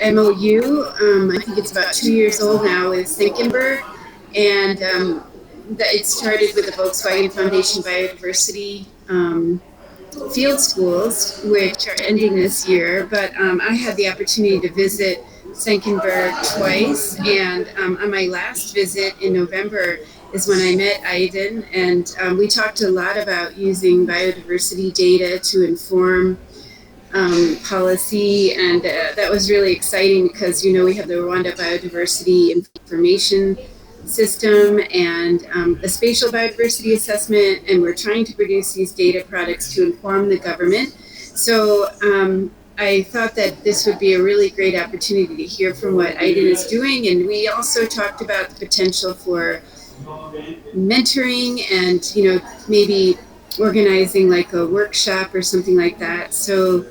MOU. I think it's about 2 years old now with Senckenberg, and it started with the Volkswagen Foundation Biodiversity field schools, which are ending this year. But I had the opportunity to visit Senckenberg twice, and on my last visit in November is when I met Aydin, and we talked a lot about using biodiversity data to inform policy, and that was really exciting because we have the Rwanda Biodiversity Information System and the spatial biodiversity assessment, and we're trying to produce these data products to inform the government. So I thought that this would be a really great opportunity to hear from what Aydin is doing, and we also talked about the potential for mentoring and maybe organizing like a workshop or something like that. So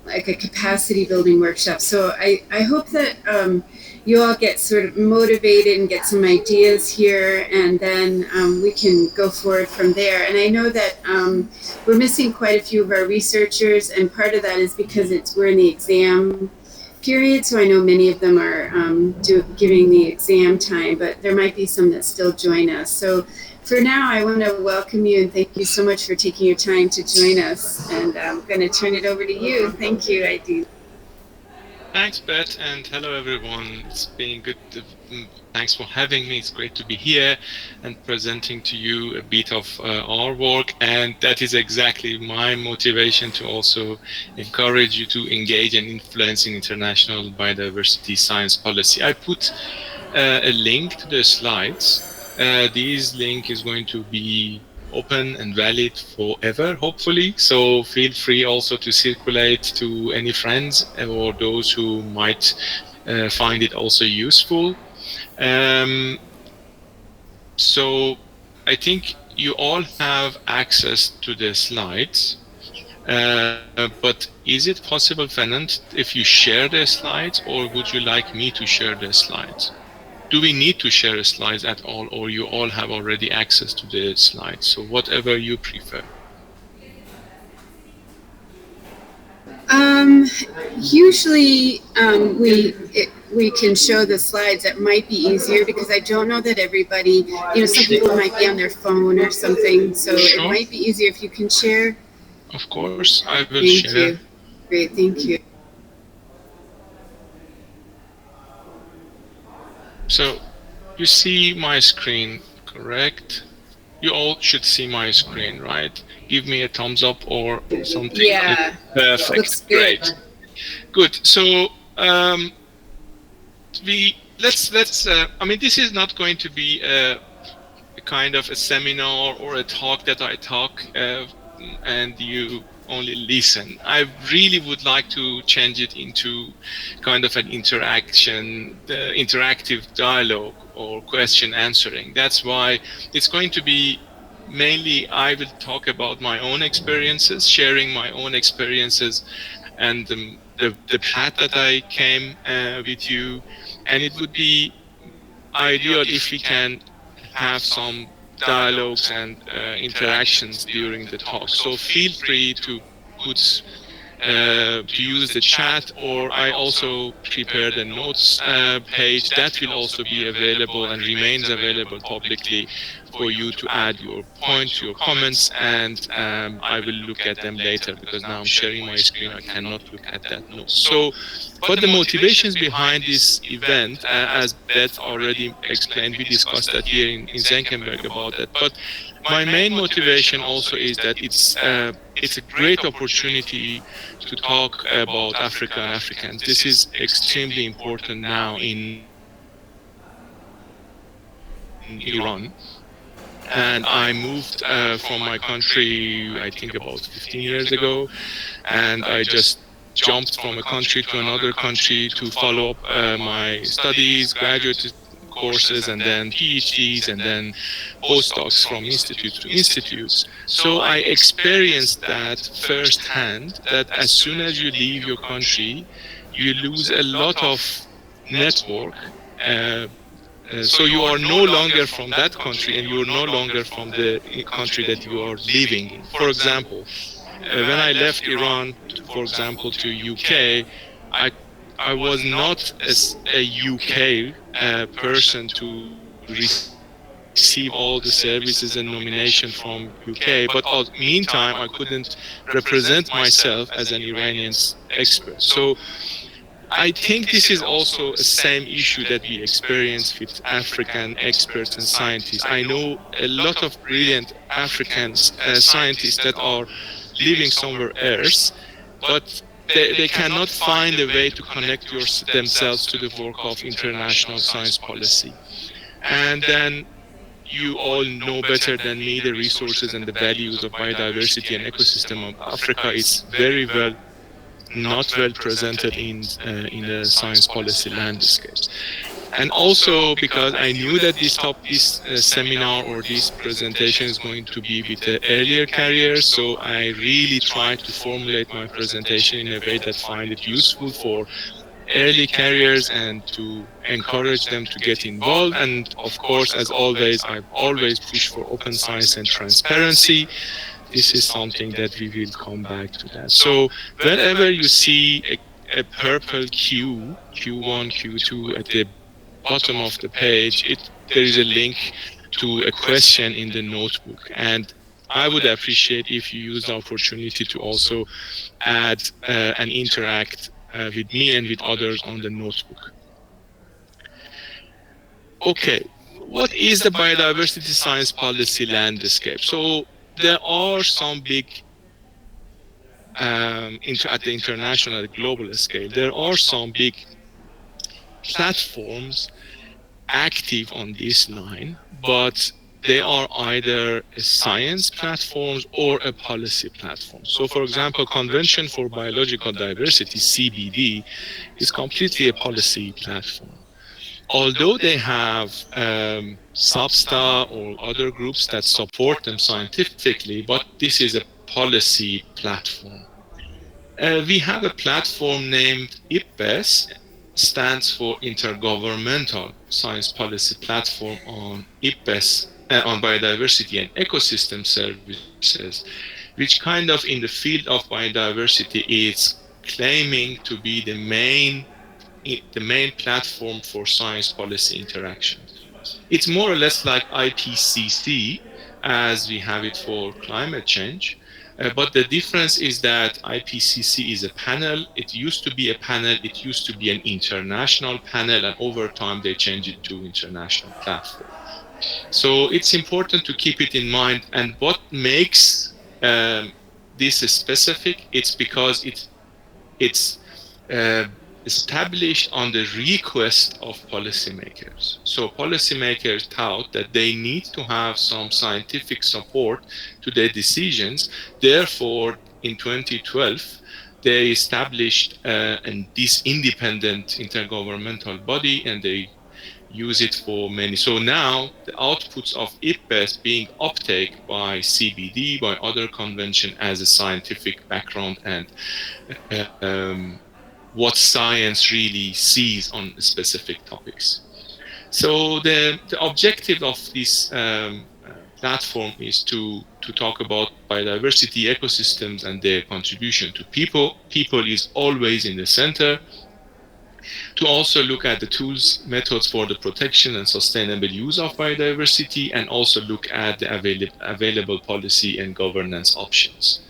like a capacity building workshop. So I hope that you all get sort of motivated and get some ideas here, and then we can go forward from there. And I know that we're missing quite a few of our researchers, and part of that is because we're in the exam period, so I know many of them are giving the exam time, but there might be some that still join us. So for now, I want to welcome you and thank you so much for taking your time to join us. And I'm going to turn it over to you. Thank you, Aydin. Thanks, Beth, and hello, everyone. It's been good. Thanks for having me. It's great to be here and presenting to you a bit of our work. And that is exactly my motivation to also encourage you to engage and influence in international biodiversity science policy. I put a link to the slides. This link is going to be open and valid forever, hopefully. So feel free also to circulate to any friends or those who might find it also useful. So I think you all have access to the slides. But is it possible, Fernand, if you share the slides, or would you like me to share the slides? Do we need to share slides at all, or you all have already access to the slides? So whatever you prefer. Usually we can show the slides. That might be easier because I don't know that everybody, some people might be on their phone or something. So It might be easier if you can share. Of course, I will share. Thank you. Great, thank you. So you see my screen, correct? You all should see my screen, right? Give me a thumbs up or something. Yeah. Perfect. Looks good. Great. Good. So let's. I mean, this is not going to be a kind of a seminar or a talk that I talk and you only listen. I really would like to change it into kind of an interactive dialogue or question answering. That's why it's going to be mainly I will talk about my own experiences, sharing my own experiences and the path that I came with you. And it would be ideal if we can have some dialogues and interactions during the talk. So feel free to put to use the chat, or I also prepared a notes page that will also be available and remains available publicly for you to add your points, your comments, and I will look at them later because now I'm sharing my screen. I cannot look at that note. So, but the motivations behind this event, as Beth already explained, we discussed that here in Senckenberg about that. But my main motivation also is that it's a great opportunity to talk about Africa and Africans. This is extremely important now in Iran. And I moved from my country, I think about 15 years ago, and I just jumped from a country to another country to follow up my studies, graduate courses, and then PhDs, and then postdocs from institute to institutes. So I experienced that firsthand, that as soon as you leave your country, you lose a lot of network. So you are no longer from that country, and you are no longer from the country that you are living in. For example, when I left Iran, for example, to UK, I I was not a UK person to receive all the services and nomination from UK, but meantime I couldn't represent myself as an Iranian expert. So I think this is also a same issue that we experience with African experts and scientists. I know a lot of brilliant African scientists that are living somewhere else, but they cannot find a way to connect themselves to the work of international science policy. And then you all know better than me the resources and the values of biodiversity and ecosystem of Africa. It's very well not well presented in the science policy landscapes. And also because I knew that this seminar or this presentation is going to be with the earlier carriers, so I really tried to formulate my presentation in a way that find it useful for early carriers and to encourage them to get involved. And of course, as always, I've always pushed for open science and transparency. This is something that we will come back to that. So whenever you see a purple Q, Q1, Q2 at the bottom of the page, there is a link to a question in the notebook. And I would appreciate if you use the opportunity to also add and interact with me and with others on the notebook. Okay, what is the biodiversity science policy landscape? So there are some big, at the international, global scale, there are some big platforms active on this line, but they are either a science platforms or a policy platform. So for example, Convention for Biological Diversity, CBD, is completely a policy platform. Although they have SBSTA or other groups that support them scientifically, but this is a policy platform. We have a platform named IPBES, stands for Intergovernmental Science Policy Platform on IPBES, on Biodiversity and Ecosystem Services, which kind of in the field of biodiversity is claiming to be the main platform for science policy interactions. It's more or less like IPCC as we have it for climate change. But the difference is that IPCC is a panel. It used to be a panel. It used to be an international panel. And over time, they changed it to international platform. So it's important to keep it in mind. And what makes this specific? It's because it's established on the request of policymakers. So policymakers thought that they need to have some scientific support to their decisions. Therefore, in 2012, they established this independent intergovernmental body, and they use it for many. So now the outputs of IPBES being uptake by CBD, by other convention as a scientific background and what science really sees on specific topics. So the objective of this platform is to talk about biodiversity, ecosystems, and their contribution to people. People is always in the center. To also look at the tools, methods for the protection and sustainable use of biodiversity, and also look at the available policy and governance options.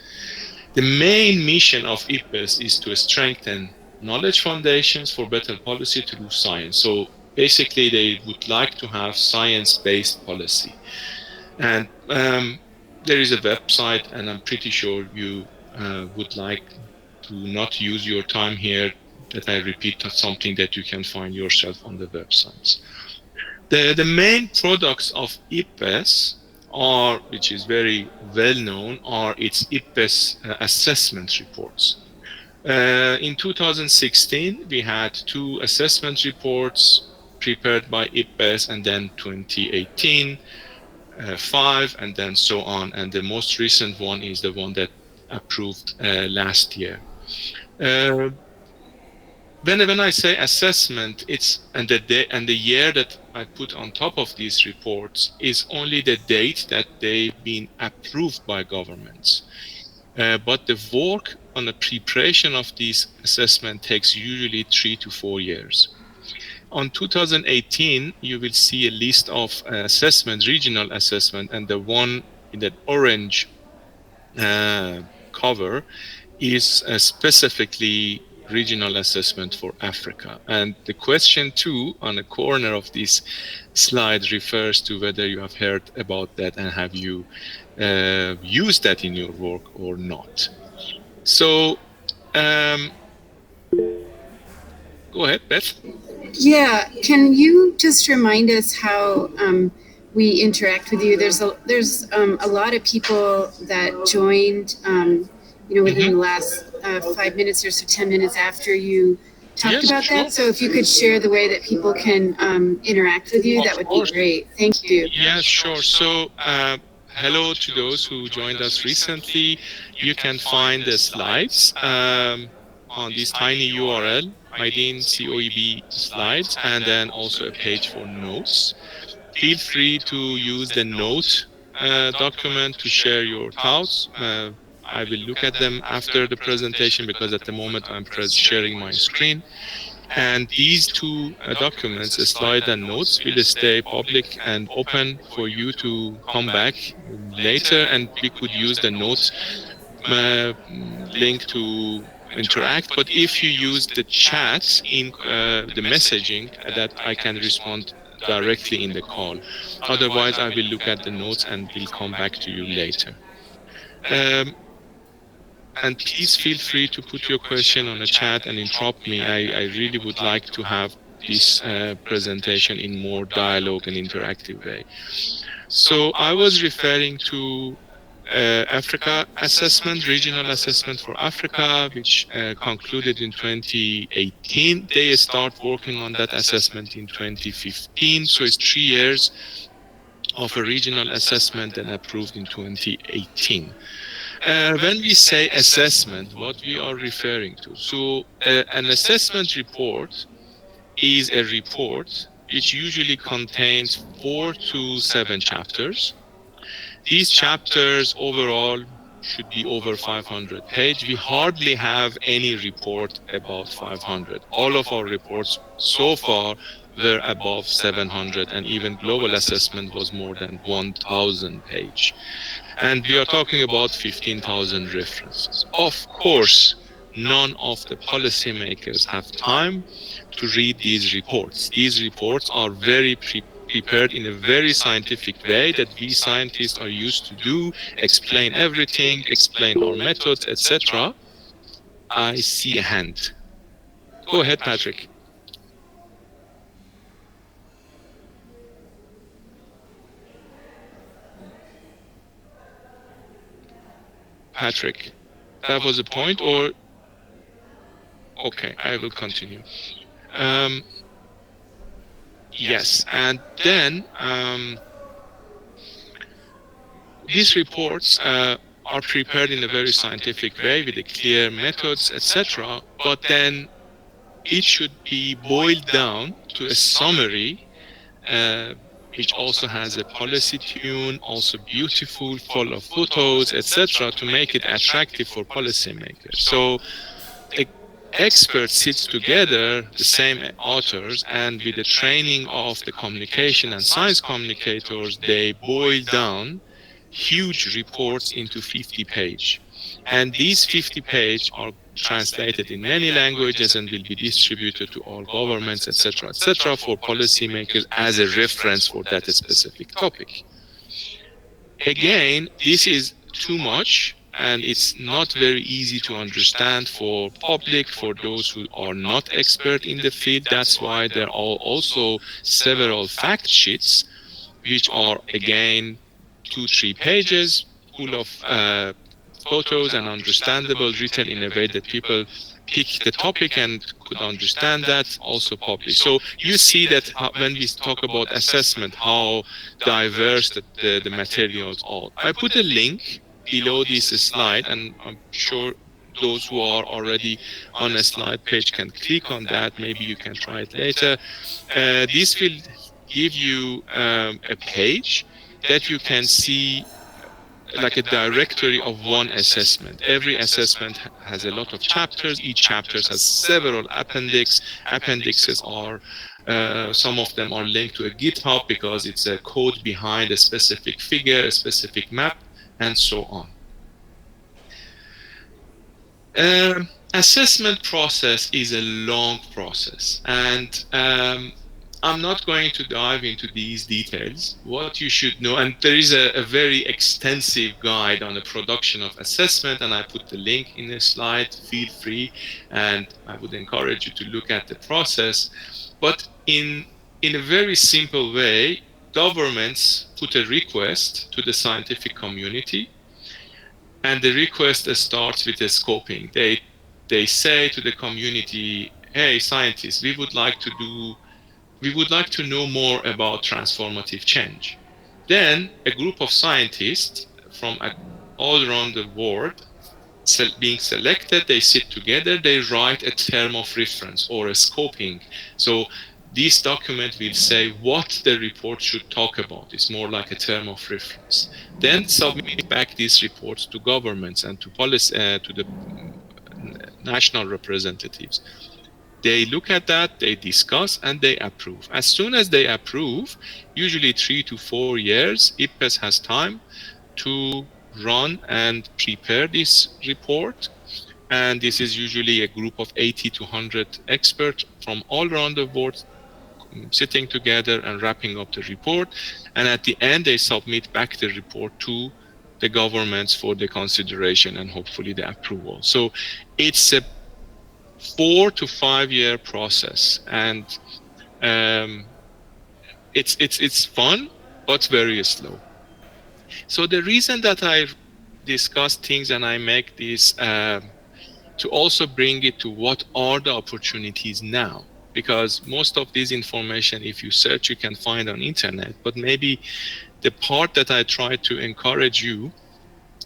The main mission of IPBES is to strengthen knowledge foundations for better policy through science. So basically, they would like to have science-based policy. And there is a website, and I'm pretty sure you would like to not use your time here, that I repeat something that you can find yourself on the websites. The main products of IPBES are, which is very well known, are its IPBES assessment reports. In 2016, we had 2 assessment reports prepared by IPBES, and then 2018, 5, and then so on. And the most recent one is the one that approved last year. When I say assessment, it's and the year that I put on top of these reports is only the date that they've been approved by governments. But the work on the preparation of this assessment takes usually 3 to 4 years. On 2018, you will see a list of assessment, regional assessment, and the one in that orange cover is specifically regional assessment for Africa. And the question 2 on the corner of this slide refers to whether you have heard about that and have you used that in your work or not. So, go ahead, Beth. Yeah, can you just remind us how we interact with you? There's a lot of people that joined, within the last 5 minutes or so, 10 minutes after you talked about that. So if you could share the way that people can interact with you, that would be great. Thank you. Yeah, sure. So, hello to those who joined us recently. You can find the slides on this tiny URL, Mydin COEB slides, and then also a page for notes. Feel free to use the note document to share your thoughts. I will look at them after the presentation because at the moment I'm sharing my screen. And these two documents, a slide and notes, will stay public and open for you to come back later, and we could use the notes link to interact. But if you use the chat in the messaging, that I can respond directly in the call. Otherwise, I will look at the notes and will come back to you later. And please feel free to put your question on the chat and interrupt me. I really would like to have this presentation in more dialogue and interactive way. So I was referring to Africa assessment, regional assessment for Africa, which concluded in 2018. They start working on that assessment in 2015. So it's 3 years of a regional assessment and approved in 2018. When we say assessment, what we are referring to? So an assessment report is a report which usually contains 4 to 7 chapters. These chapters overall should be over 500 pages. We hardly have any report above 500. All of our reports so far were above 700, and even global assessment was more than 1,000 pages. And we are talking about 15,000 references. Of course, none of the policymakers have time to read these reports. These reports are very prepared in a very scientific way that we scientists are used to do, explain everything, explain our methods, etc. I see a hand. Go ahead, Patrick. Patrick, that was a point, or? Okay, I will continue. Yes, and then these reports are prepared in a very scientific way with the clear methods, etc. But then it should be boiled down to a summary, which also has a policy tune, also beautiful, full of photos, etc., to make it attractive for policymakers. So the experts sit together, the same authors, and with the training of the communication and science communicators, they boil down huge reports into 50 pages. And these 50 pages are translated in many languages and will be distributed to all governments, etc., for policymakers as a reference for that specific topic. Again, this is too much, and it's not very easy to understand for public, for those who are not expert in the field. That's why there are also several fact sheets, which are again 2-3 pages, full of photos and understandable, written in a way that people pick the topic and could understand that, also published. So you see that when we talk about assessment, how diverse the materials are. I put a link below this slide, and I'm sure those who are already on a slide page can click on that. Maybe you can try it later. This will give you a page that you can see like a directory of one assessment. Every assessment has a lot of chapters. Each chapter has several appendixes are some of them are linked to a GitHub because it's a code behind a specific figure, a specific map, and so on. Assessment process is a long process, and I'm not going to dive into these details. What you should know, and there is a very extensive guide on the production of assessment, and I put the link in the slide. Feel free, and I would encourage you to look at the process. But in a very simple way, governments put a request to the scientific community, and the request starts with a scoping. They say to the community, hey, scientists, we would like to know more about transformative change. Then a group of scientists from all around the world being selected, they sit together, they write a term of reference or a scoping. So this document will say what the report should talk about. It's more like a term of reference. Then submit back these reports to governments and to the national representatives. They look at that, they discuss, and they approve. As soon as they approve, usually 3 to 4 years, IPBES has time to run and prepare this report. And this is usually a group of 80 to 100 experts from all around the world sitting together and wrapping up the report. And at the end, they submit back the report to the governments for the consideration and hopefully the approval. So it's a 4 to 5 year process, and it's fun but very slow. So the reason that I discuss things and I make this to also bring it to what are the opportunities now, because most of this information, if you search, you can find on internet. But maybe the part that I try to encourage you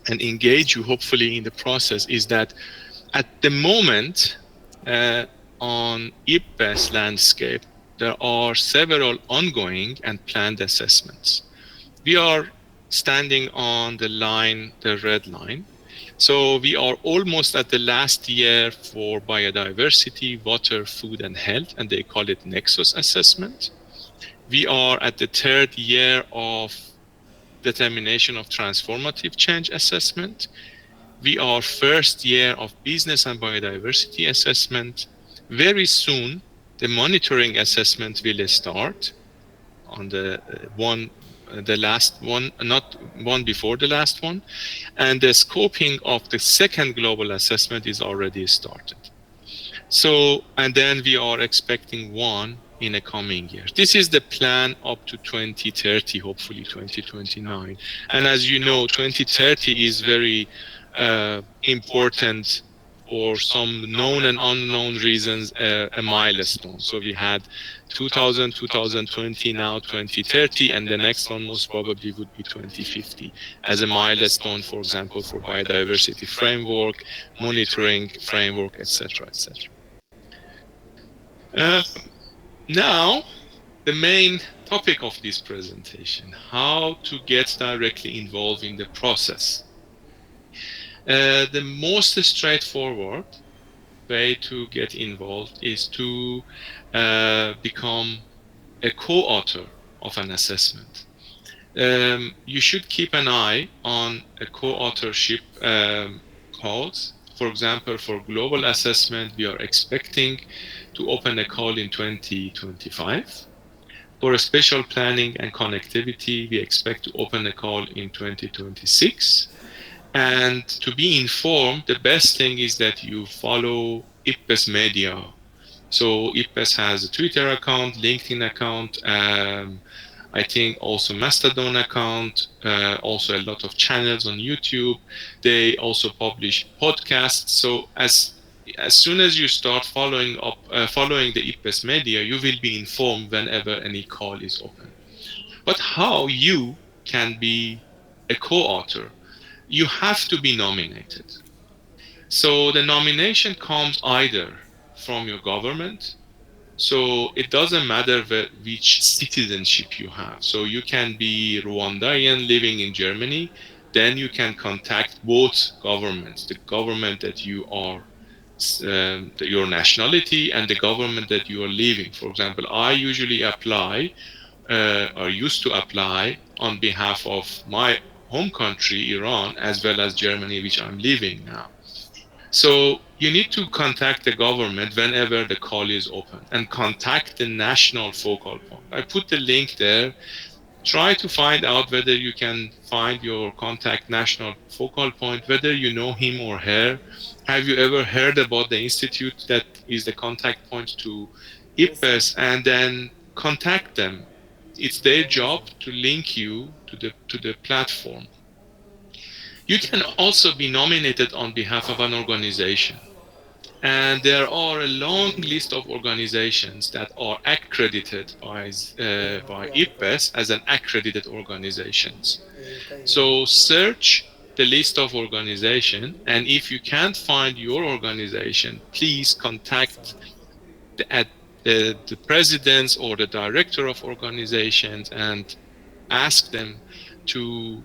and engage you hopefully in the process is that at the moment on IPBES landscape, there are several ongoing and planned assessments. We are standing on the line, the red line. So we are almost at the last year for biodiversity, water, food, and health, and they call it Nexus assessment. We are at the 3rd year of determination of transformative change assessment. We are 1st year of business and biodiversity assessment. Very soon, the monitoring assessment will start on the last one, not one before the last one. And the scoping of the 2nd global assessment is already started. So, and then we are expecting one in the coming years. This is the plan up to 2030, hopefully 2029. And as you know, 2030 is very important for some known and unknown reasons, a milestone. So we had 2000, 2020, now 2030, and the next one most probably would be 2050 as a milestone, for example, for biodiversity framework, monitoring framework, etc., etc. Now, the main topic of this presentation, how to get directly involved in the process. The most straightforward way to get involved is to become a co-author of an assessment. You should keep an eye on a co-authorship calls. For example, for global assessment, we are expecting to open a call in 2025. For spatial planning and connectivity, we expect to open a call in 2026. And to be informed, the best thing is that you follow IPBES Media. So IPBES has a Twitter account, LinkedIn account, I think also Mastodon account, also a lot of channels on YouTube. They also publish podcasts. So as soon as you start following the IPBES Media, you will be informed whenever any call is open. But how you can be a co-author? You have to be nominated. So the nomination comes either from your government. So it doesn't matter which citizenship you have. So you can be Rwandan living in Germany. then you can contact both governments, the government that you are, your nationality, and the government that you are living. For example, I usually apply or used to apply on behalf of my home country, Iran, as well as Germany, which I'm living now. So you need to contact the government whenever the call is open and contact the national focal point. I put the link there. Try to find out whether you can find your contact national focal point, whether you know him or her. Have you ever heard about the institute that is the contact point to IPBES, and then contact them. It's their job to link you to the platform. You can also be nominated on behalf of an organization. And there are a long list of organizations that are accredited by IPBES as an accredited organizations. So search the list of organization, and if you can't find your organization, please contact at the presidents or the director of organizations and ask them to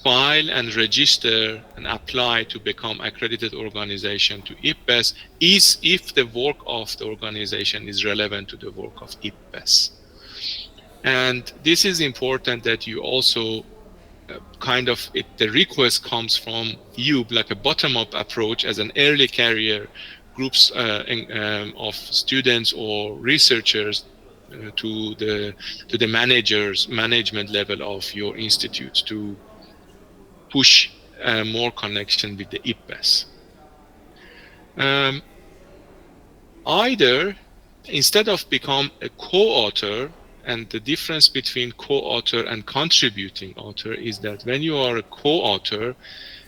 file and register and apply to become accredited organization to IPBES is if the work of the organization is relevant to the work of IPBES. And this is important that you also the request comes from you, like a bottom-up approach as an early career groups of students or researchers to the management level of your institute to push more connection with the IPBES. Either instead of become a co-author, and the difference between co-author and contributing author is that when you are a co-author,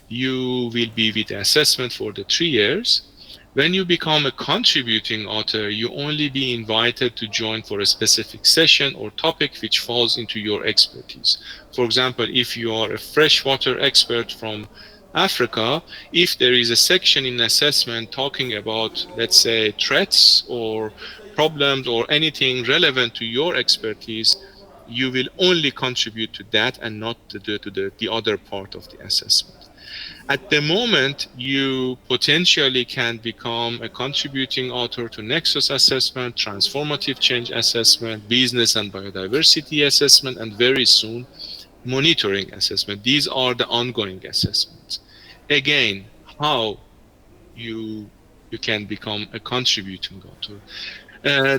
you will be with the assessment for the 3 years. When you become a contributing author, you only be invited to join for a specific session or topic which falls into your expertise. For example, if you are a freshwater expert from Africa, if there is a section in assessment talking about, let's say, threats or problems or anything relevant to your expertise, you will only contribute to that and not to the other part of the assessment. At the moment, you potentially can become a contributing author to Nexus assessment, transformative change assessment, business and biodiversity assessment, and very soon, monitoring assessment. These are the ongoing assessments. Again, how you can become a contributing author.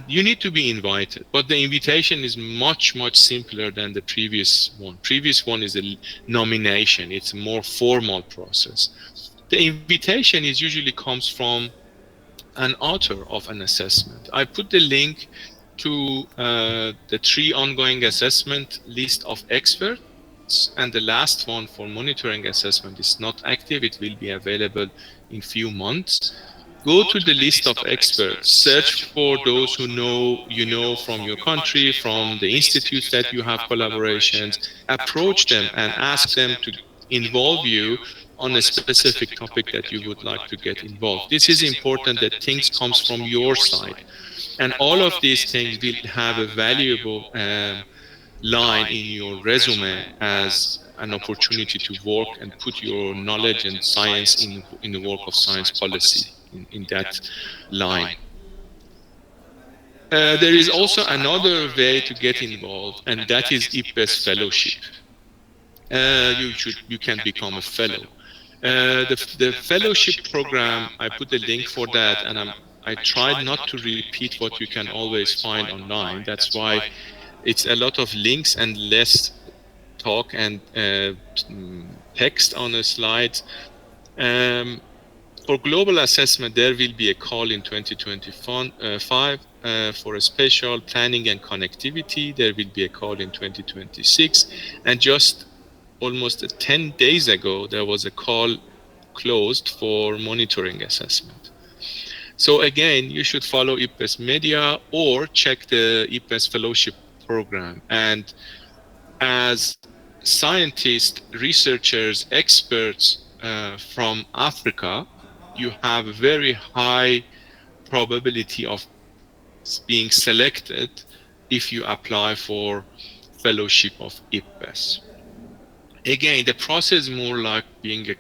You need to be invited, but the invitation is much simpler than the previous one. Previous one is a nomination. It's a more formal process. The invitation is usually comes from an author of an assessment. I put the link to the 3 ongoing assessment list of experts, and the last one for monitoring assessment is not active. It will be available in few months. Go to the list of experts, search for those who you know from your country, from the institutes that you have collaborations, approach them and ask them to involve you on a specific topic that you would like to get involved. This is important that things comes from your side. And all of these things will have a valuable line in your resume as an opportunity to work and put your knowledge and science in the work of science policy in that line. There is also another way to get involved, and that is IPBES fellowship. You can become a fellow. The fellowship program, I put the link for that, and I tried not to repeat what you can always find online. That's why it's a lot of links and less talk and text on the slides. For global assessment, there will be a call in 2025 for a special planning and connectivity. There will be a call in 2026. And just almost 10 days ago, there was a call closed for monitoring assessment. So again, you should follow IPBES media or check the IPBES fellowship program. And as scientists, researchers, experts from Africa, you have a very high probability of being selected if you apply for fellowship of IPBES. Again, the process is more like being a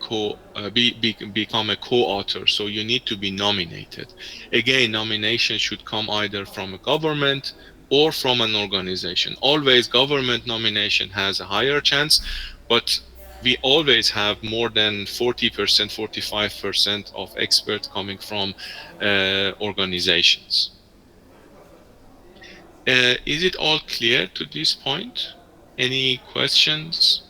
become a co-author. So you need to be nominated. Again, nomination should come either from a government or from an organization. Always government nomination has a higher chance, but we always have more than 40%, 45% of experts coming from organizations. Is it all clear to this point? Any questions?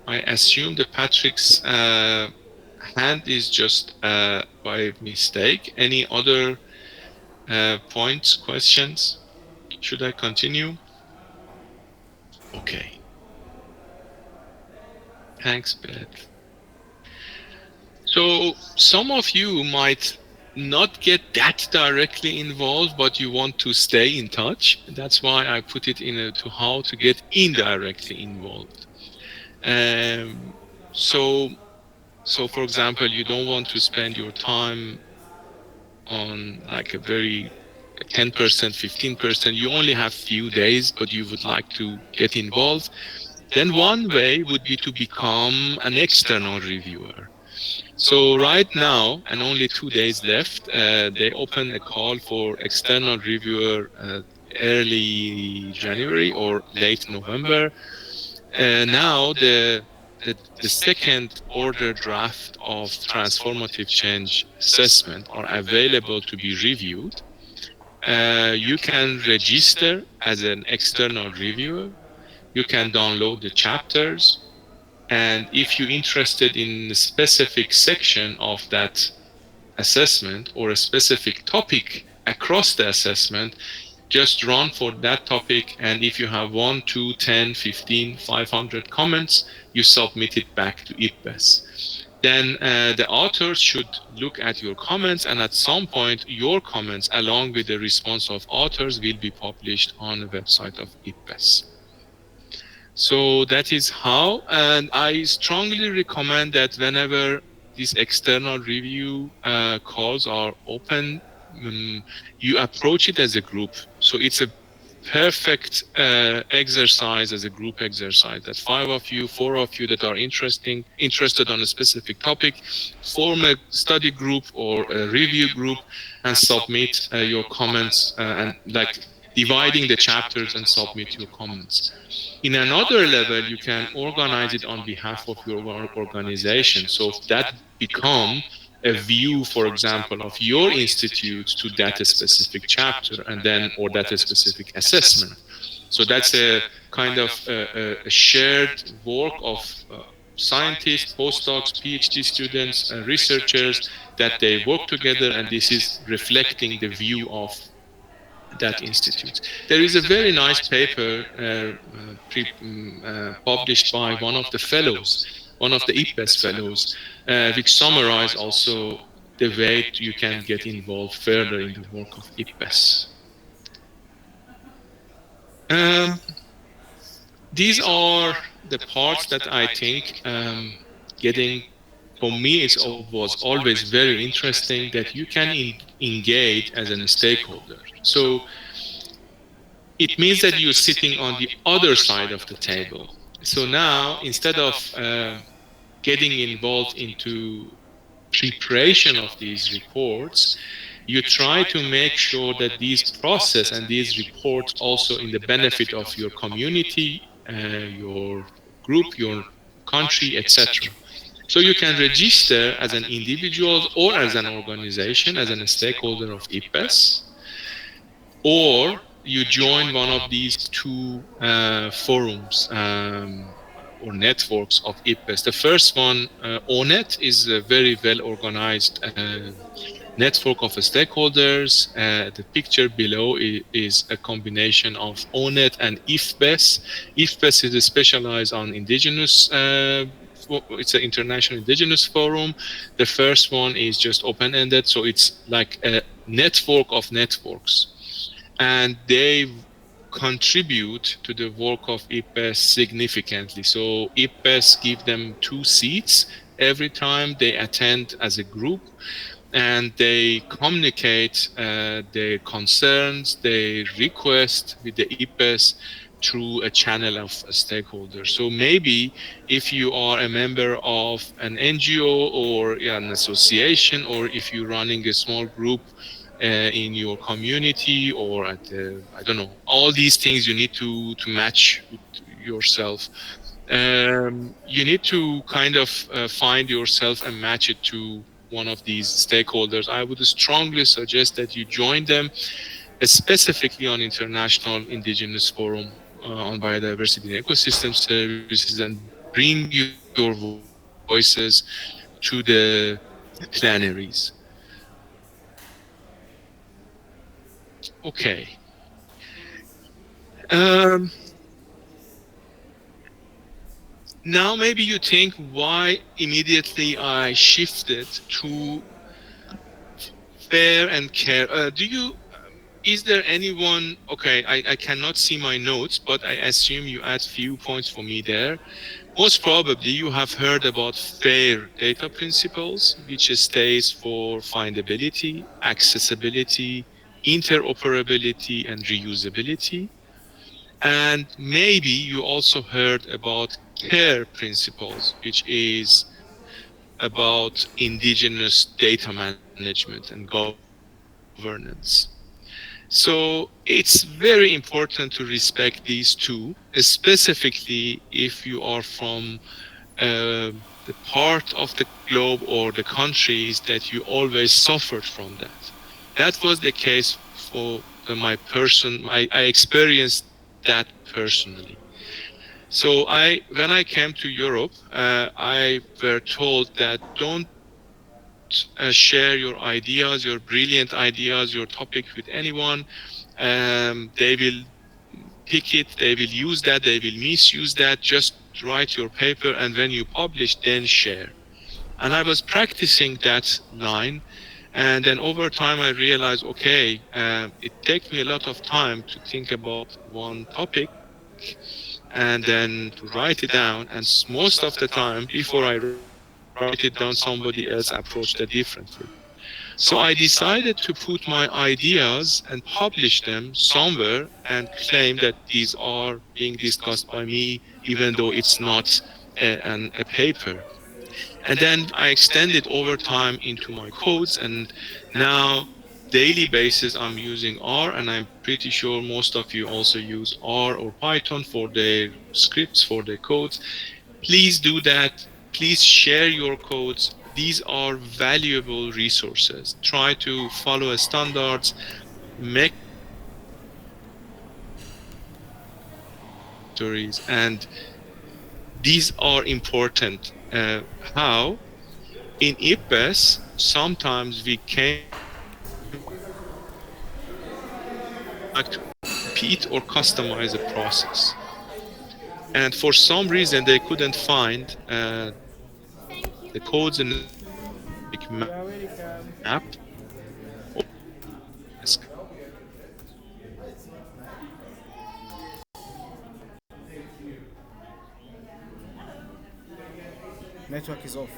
I assume that Patrick's hand is just by mistake. Any other points, questions? Should I continue? Okay. Thanks, Beth. So some of you might not get that directly involved, but you want to stay in touch. That's why I put it to how to get indirectly involved. Um, so, so for example, you don't want to spend your time on like a very 10%, 15%, you only have few days, but you would like to get involved, then one way would be to become an external reviewer. So right now, and only 2 days left, they open a call for external reviewer early January or late November. Now the second order draft of transformative change assessment are available to be reviewed. You can register as an external reviewer. You can download the chapters. And if you're interested in a specific section of that assessment or a specific topic across the assessment, just run for that topic. And if you have 1, 2, 10, 15, 500 comments, you submit it back to IPBES. Then the authors should look at your comments, and at some point, your comments, along with the response of authors, will be published on the website of IPBES. So that is how, and I strongly recommend that whenever these external review calls are open, you approach it as a group. So it's a perfect exercise as a group exercise, that 5 of you, 4 of you that are interested on a specific topic, form a study group or a review group and submit your comments and like dividing the chapters and submit your comments. In another level, you can organize it on behalf of your organization. So that become a view, for example, of your institute to that specific chapter and then, or that specific assessment. So that's a kind of a shared work of scientists, postdocs, PhD students, and researchers, that they work together, and this is reflecting the view of that institute. There is a very nice paper published by one of the fellows, one of the IPBES fellows, which summarize also the way you can get involved further in the work of IPBES. These are the parts that I think getting, for me, it was always very interesting that you can engage as a stakeholder. So it means that you're sitting on the other side of the table. So now, instead of getting involved into preparation of these reports, you try to make sure that these process and these reports also in the benefit of your community, your group, your country, etc. So you can register as an individual or as an organization, as a stakeholder of IPBES, or you join one of these two forums or networks of IPBES. The first one, ONET, is a very well organized network of stakeholders. The picture below is a combination of ONET and IPBES. IPBES is specialized on indigenous, it's an international indigenous forum. The first one is just open-ended, so it's like a network of networks. And they contribute to the work of IPBES significantly. So IPBES give them 2 seats every time they attend as a group, and they communicate their concerns, they request with the IPBES through a channel of stakeholders. So maybe if you are a member of an NGO or an association, or if you're running a small group in your community or at the, I don't know, all these things you need to match with yourself. You need to kind of find yourself and match it to one of these stakeholders. I would strongly suggest that you join them, specifically on International Indigenous Forum on Biodiversity and Ecosystem Services, and bring your voices to the plenaries. Okay. Um, Now maybe you think why immediately I shifted to fair and care. Do you? Is there anyone? Okay, I cannot see my notes, but I assume you add few points for me there. Most probably you have heard about FAIR data principles, which stays for findability, accessibility, interoperability, and reusability. And maybe you also heard about CARE principles, which is about indigenous data management and governance. So it's very important to respect these two, specifically if you are from the part of the globe or the countries that you always suffered from that. That was the case for my person. I experienced that personally. So when I came to Europe, I were told that don't share your ideas, your brilliant ideas, your topic with anyone. They will pick it, they will use that, they will misuse that. Just write your paper, and when you publish, then share. And I was practicing that line. And then over time, I realized, okay, it takes me a lot of time to think about one topic and then to write it down. And most of the time, before I write it down, somebody else approached it differently. So I decided to put my ideas and publish them somewhere and claim that these are being discussed by me, even though it's not a paper. And then I extended over time into my codes, and now daily basis I'm using R, and I'm pretty sure most of you also use R or Python for their scripts, for their codes. Please do that. Please share your codes. These are valuable resources. Try to follow standards, make stories, and these are important. How? In IPBES, sometimes we came across organizations that would repeat or customize a process. And for some reason, they couldn't find the codes in a specific map or task. Network is off.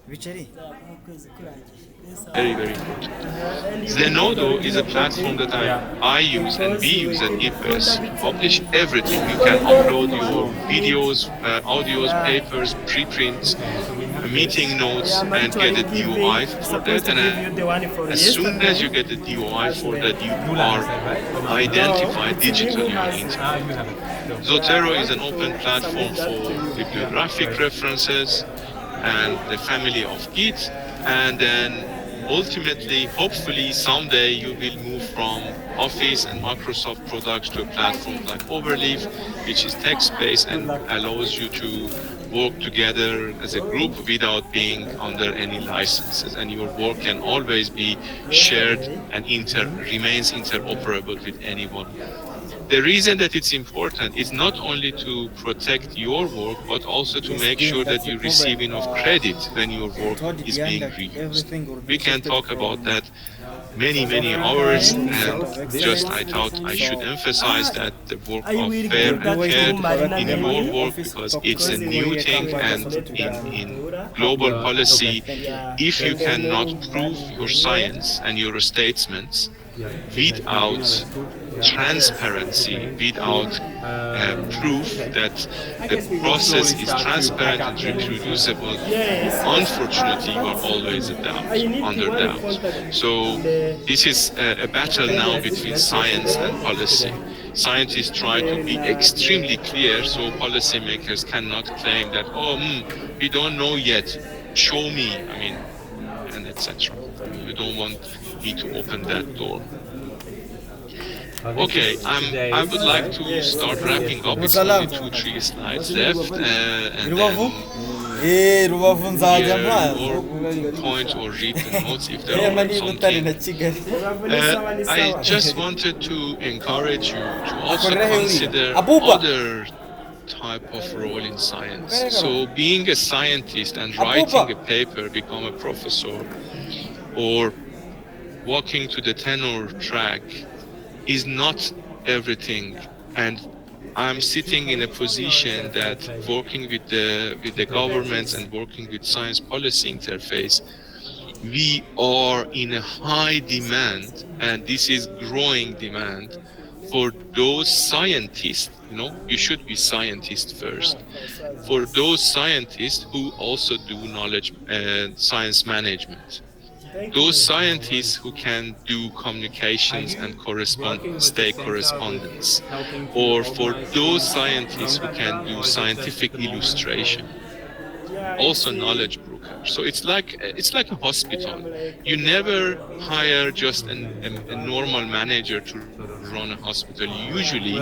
Bicheri. Very, very good. Zenodo is a platform that I use and we use at IPBES. We publish everything. You can upload your videos, audios, papers, preprints, meeting notes, and get a DOI for that. And as soon as you get a DOI for that, you are identified digitally on internet. Zotero is an open platform for bibliographic references and the family of Git. And then ultimately, hopefully someday you will move from Office and Microsoft products to a platform like Overleaf, which is text-based and allows you to work together as a group without being under any licenses. And your work can always be shared and remains interoperable with anyone. The reason that it's important is not only to protect your work, but also to make sure that you receive enough credit when your work is being reused. We can talk about that many hours, and just I thought I should emphasize that the work of FAIR and CARE in your work, because it's a new thing, and in global policy, if you cannot prove your science and your statements without transparency, without proof that the process is transparent and reproducible, unfortunately, you are always under doubt. So this is a battle now between science and policy. Scientists try to be extremely clear so policymakers cannot claim that, we don't know yet, show me, and etc. You don't want me to open that door. Okay, I would like to start wrapping up. It's only 2-3 slides left, and then rubavu nzajya mwaza or point or read the notes if there are something. I just wanted to encourage you to also consider other type of role in science. So being a scientist and writing a paper, become a professor, or walking to the tenure track is not everything. And I'm sitting in a position that working with the governments and working with science policy interface, we are in a high demand, and this is growing demand for those scientists. You should be scientists first. For those scientists who also do knowledge and science management. Those scientists who can do communications and state correspondence, or for those scientists who can do scientific illustration, also knowledge broker. So it's like a hospital. You never hire just a normal manager to run a hospital. Usually,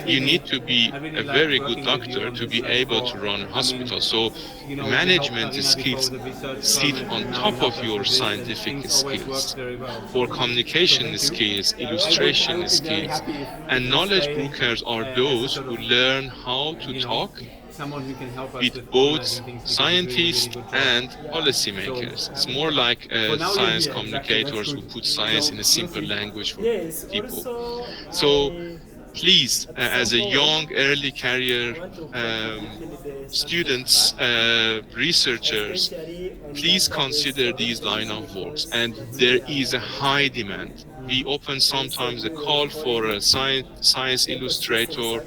you need to be a very good doctor to be able to run a hospital. So management skills sit on top of your scientific skills, or communication skills, illustration skills. And knowledge brokers are those who learn how to talk with both scientists and policymakers. It's more like science communicators who put science in a simple language for people. So please, as a young early career students, researchers, please consider these line of works. And there is a high demand. We open sometimes a call for a science illustrator,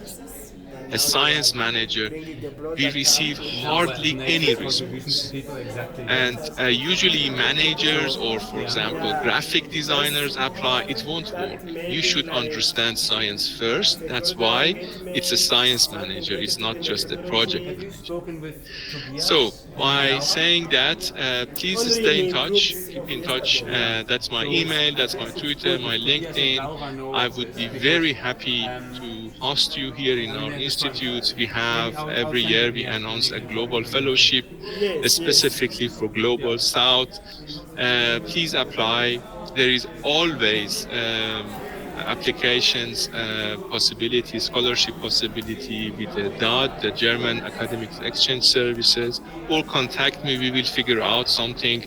a science manager. We receive hardly any response. And usually managers or, for example, graphic designers apply. It won't work. You should understand science first. That's why it's a science manager. It's not just a project manager. So by saying that, please stay in touch. Keep in touch. That's my email. That's my Twitter, my LinkedIn. I would be very happy to host you here in our institute. We have every year we announce a global fellowship specifically for Global South. Please apply. There is always applications, possibility, scholarship possibility with the DAD, the German Academic Exchange Services, or contact me. We will figure out something.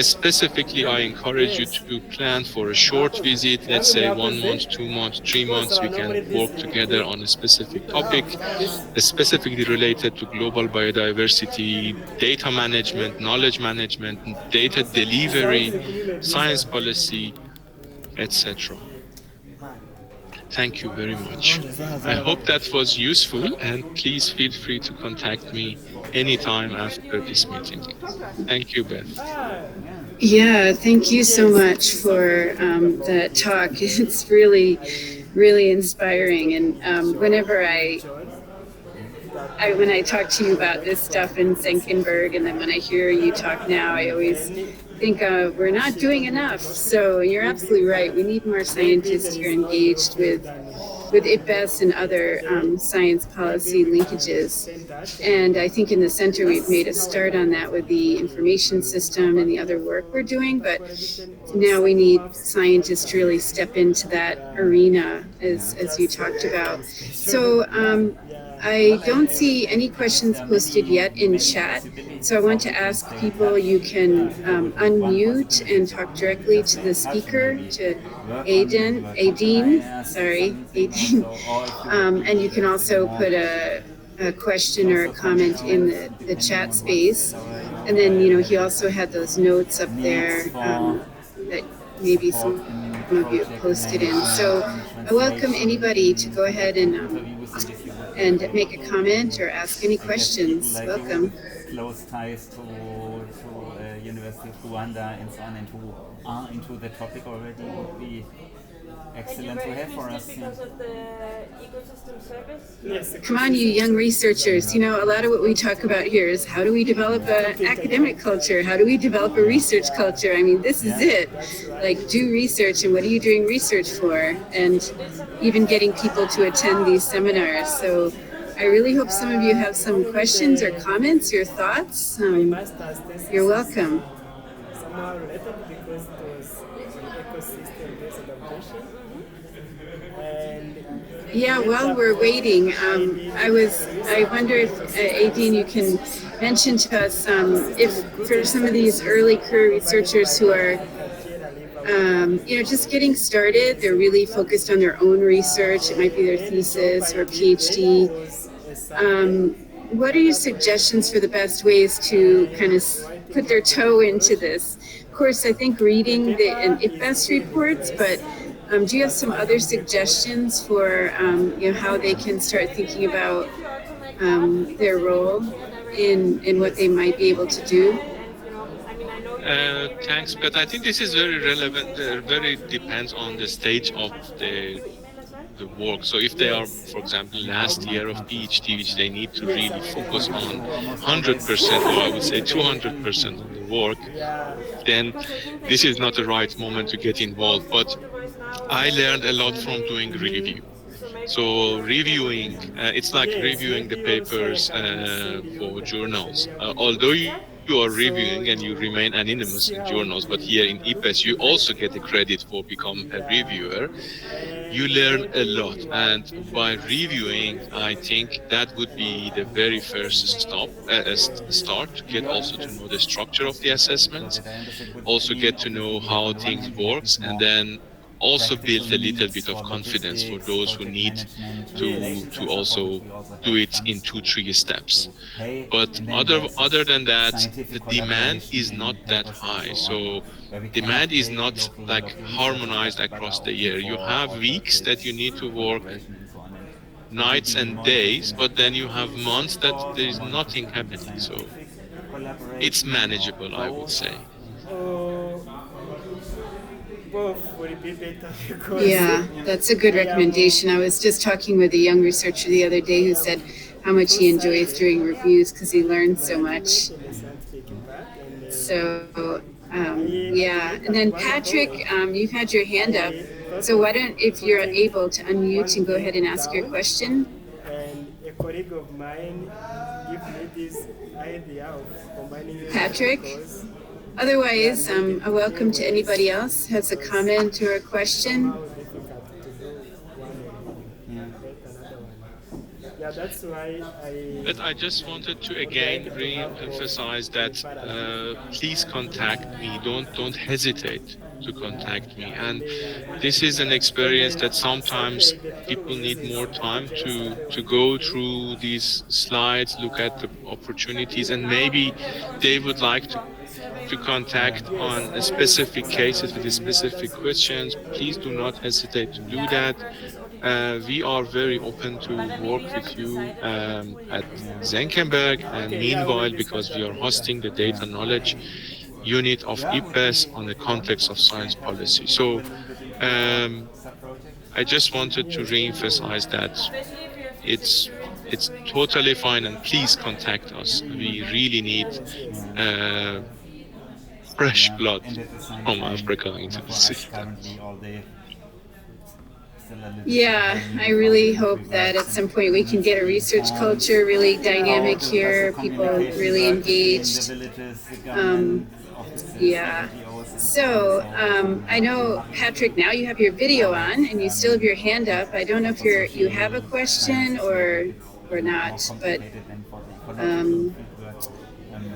Specifically, I encourage you to plan for a short visit, let's say 1 month, 2 months, 3 months. We can work together on a specific topic, specifically related to global biodiversity, data management, knowledge management, data delivery, science policy, etc. Thank you very much. I hope that was useful, and please feel free to contact me anytime after this meeting. Thank you, Beth. Yeah, thank you so much for that talk. It's really, really inspiring. And whenever when I talk to you about this stuff in Senckenberg, and then when I hear you talk now, I always think we're not doing enough. So you're absolutely right. We need more scientists here engaged with IPBES and other science policy linkages. And I think in the center we've made a start on that with the information system and the other work we're doing, but now we need scientists to really step into that arena as you talked about. So I don't see any questions posted yet in chat. So I want to ask people, you can unmute and talk directly to the speaker, to Aideen, and you can also put a question or a comment in the chat space. And then, he also had those notes up there that maybe some of you have posted in. So I welcome anybody to go ahead and make a comment or ask any questions. Welcome. Close ties to University of Rwanda and so on, and who are into the topic already would be excellent to have for us. Because of the ecosystem service? Yes. Come on, you young researchers. You know, a lot of what we talk about here is how do we develop an academic culture? How do we develop a research culture? I mean, this is it. Like, do research, and what are you doing research for? And even getting people to attend these seminars. So I really hope some of you have some questions or comments, your thoughts. You're welcome. Somehow related because it was ecosystem-based adaptation. And Yeah, while we're waiting, I wonder if Aideen, you can mention to us if for some of these early career researchers who are, just getting started, they're really focused on their own research. It might be their thesis or PhD. What are your suggestions for the best ways to kind of put their toe into this? Of course, I think reading the IPBES reports, but do you have some other suggestions for how they can start thinking about their role in what they might be able to do? Thanks, but I think this is very relevant. Very depends on the stage of the work. So if they are, for example, last year of PhD, which they need to really focus on 100%, or I would say 200% of the work, then this is not the right moment to get involved. But I learned a lot from doing review. So reviewing, it's like reviewing the papers for journals. Although you are reviewing and you remain anonymous in journals, but here in IPBES you also get the credit for becoming a reviewer. You learn a lot, and by reviewing, I think that would be the very first start to get also to know the structure of the assessments, also get to know how things works, and then also build a little bit of confidence for those who need to also do it in 2-3 steps. But other than that, the demand is not that high. So demand is not like harmonized across the year. You have weeks that you need to work nights and days, but then you have months that there is nothing happening. So it's manageable, I would say. both would be better because Yeah, that's a good recommendation. I was just talking with a young researcher the other day who said how much he enjoys doing reviews because he learns so much. So, yeah. And then Patrick, you've had your hand up. So why don't, if you're able to unmute and go ahead and ask your question. And a colleague of mine gave me this idea of combining Patrick? because Otherwise, a welcome to anybody else has a comment or a question. how difficult to do one and another one. Yeah, that's why But I just wanted to again re-emphasize that please contact me. Don't hesitate to contact me. And this is an experience that sometimes people need more time to go through these slides, look at the opportunities, and maybe they would like to contact on specific cases with specific questions. Please do not hesitate to do that. We are very open to work with you at Zenkenberg, and meanwhile, because we are hosting the data knowledge unit of IPBES on the context of science policy. So I just wanted to re-emphasize that it's totally fine, and please contact us. We really need fresh blood from Africa into the system. Yeah, I really hope that at some point we can get a research culture really dynamic here, people really engaged. Yeah. So I know, Patrick, now you have your video on and you still have your hand up. I don't know if you have a question or not, but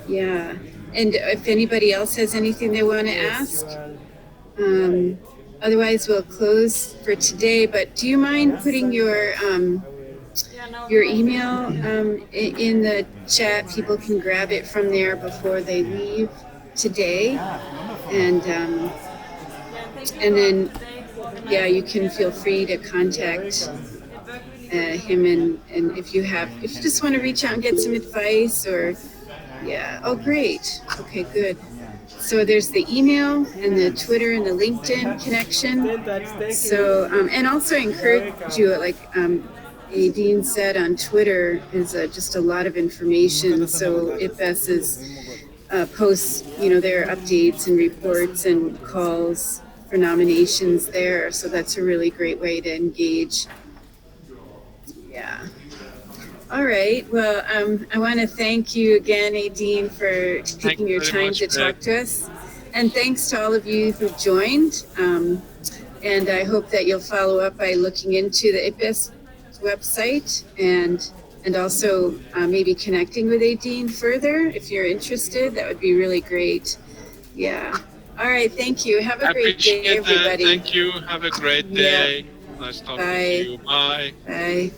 yeah. And if anybody else has anything they want to ask, otherwise we'll close for today. But do you mind putting your email in the chat? People can grab it from there before they leave today, and then yeah, you can feel free to contact him, and if you just want to reach out and get some advice, or yeah, oh great, okay, good. So there's the email and the Twitter and the LinkedIn connection. So and also encourage you, like Aideen said, on Twitter is just a lot of information. So IPBES is posts, their updates and reports and calls for nominations there. So that's a really great way to engage. Yeah. All right. Well, I want to thank you again, Aideen, for taking your time to talk to us. And thanks to all of you who joined. And I hope that you'll follow up by looking into the IPBES website and also maybe connecting with Aideen further if you're interested. That would be really great. Yeah. All right. Thank you. Have a great day, everybody. Thank you. Have a great day. Nice talking to you. Bye. Bye.